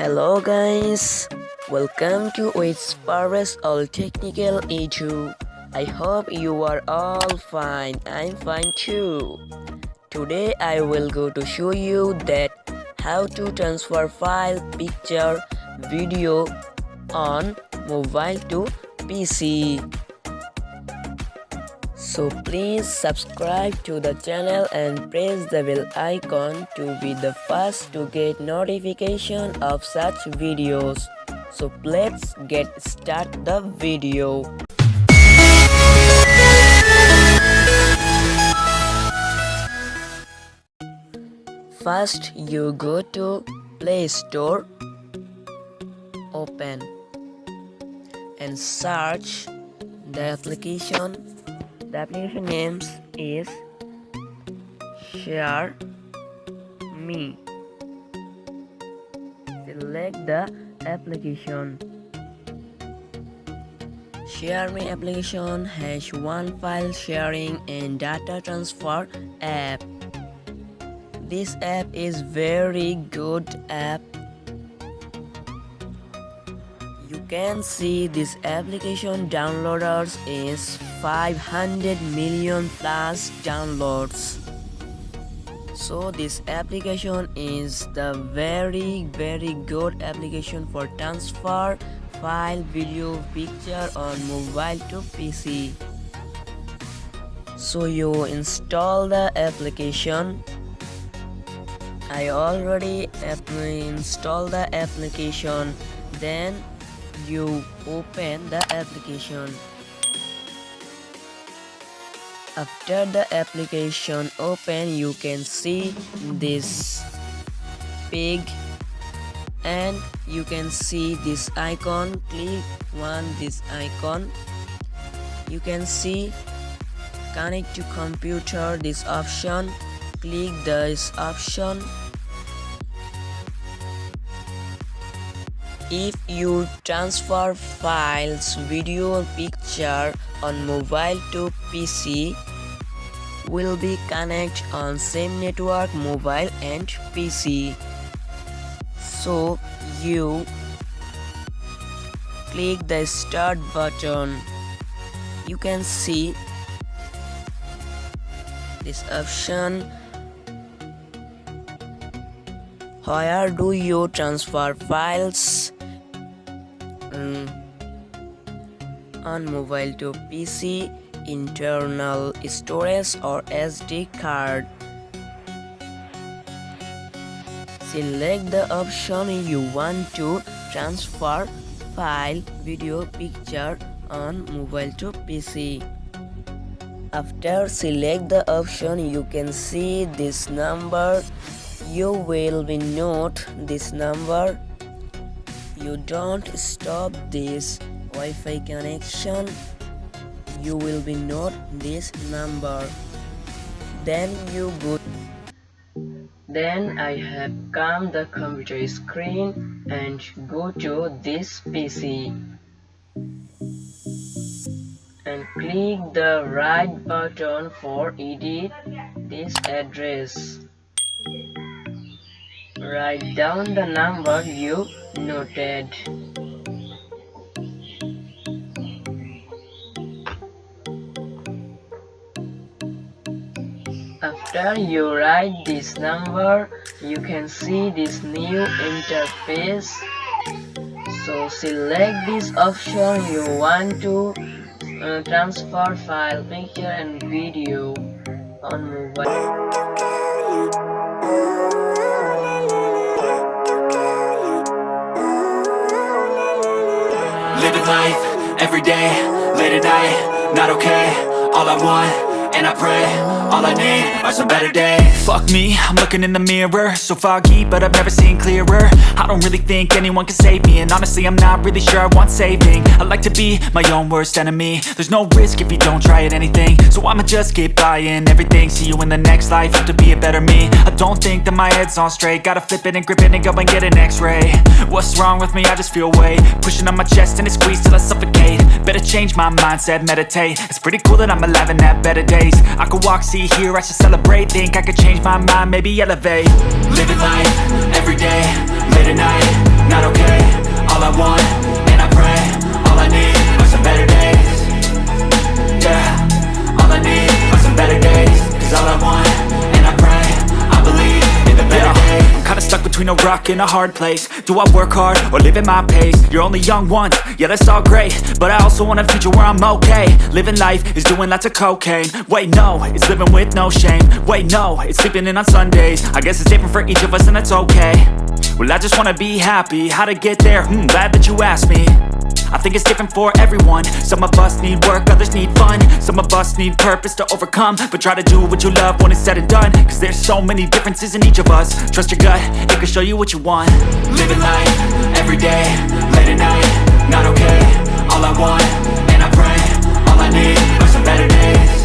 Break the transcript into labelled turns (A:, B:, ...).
A: Hello guys, welcome to its Paris All Technical E2. I hope you are all fine. I'm fine too. Today I will go to show you that how to transfer file, picture, video on mobile to PC. So please subscribe to the channel and press the bell icon to be the first to get notification of such videos. So let's get start the video. First you go to Play Store, open and search the application. The application name is Xiaomi. Select the application. Xiaomi application has one file sharing and data transfer app. This app is very good app. You can see this application downloaders is 500 million plus downloads. So this application is the very good application for transfer file, video, picture on mobile to PC. So you install the application. I already installed the application. Then you open the application. After the application open, you can see this pig and you can see this icon. Click on this icon. You can see connect to computer, this option. Click this option. If you transfer files, video or picture on mobile to PC, will be connect on same network, mobile and PC. So you click the start button. You can see this option. Where do you transfer files on mobile to PC, internal storage or SD card? Select the option you want to transfer file, video, picture on mobile to PC. After select the option, you can see this number. You will be note this number. You don't stop this Wi-Fi connection. You will be note this number. Then you go. Then I have come the computer screen and go to this PC and click the right button for edit this address. Write down the number you noted. After you write this number, you can see this new interface. So select this option you want to transfer file, picture and video on mobile.
B: Living life, every day, late at night, not okay. All I want, and I pray, all I need are some better days. Fuck me, I'm looking in the mirror, so foggy, but I've never seen clearer. I don't really think anyone can save me, and honestly I'm not really sure I want saving. I like to be my own worst enemy. There's no risk if you don't try at anything, so I'ma just keep buying everything. See you in the next life, have to be a better me. I don't think that my head's on straight, gotta flip it and grip it and go and get an x-ray. What's wrong with me? I just feel weight pushing on my chest and it squeezes till I suffocate. Better change my mindset, meditate. It's pretty cool that I'm alive and have better days. I could walk, see, hear, I should celebrate. Think I could change my mind, maybe elevate. Living life, every day, late at night, not okay. All I want, and I pray, all I need are some better days. Yeah, all I need are some better days. Cause all I want, and I pray, I believe in the better days. I'm kinda stuck between a rock and a hard place. Do I work hard or live at my pace? You're only young once, yeah that's all great, but I also want a future where I'm okay. Living life is doing lots of cocaine. Wait no, it's living with no shame. Wait no, it's sleeping in on Sundays. I guess it's different for each of us and that's okay. Well I just wanna be happy, how to get there? Glad that you asked me. I think it's different for everyone. Some of us need work, others need fun. Some of us need purpose to overcome. But try to do what you love when it's said and done. Cause there's so many differences in each of us. Trust your gut, it can show you what you want. Living life, everyday, late at night, not okay. All I want, and I pray, all I need are some better days.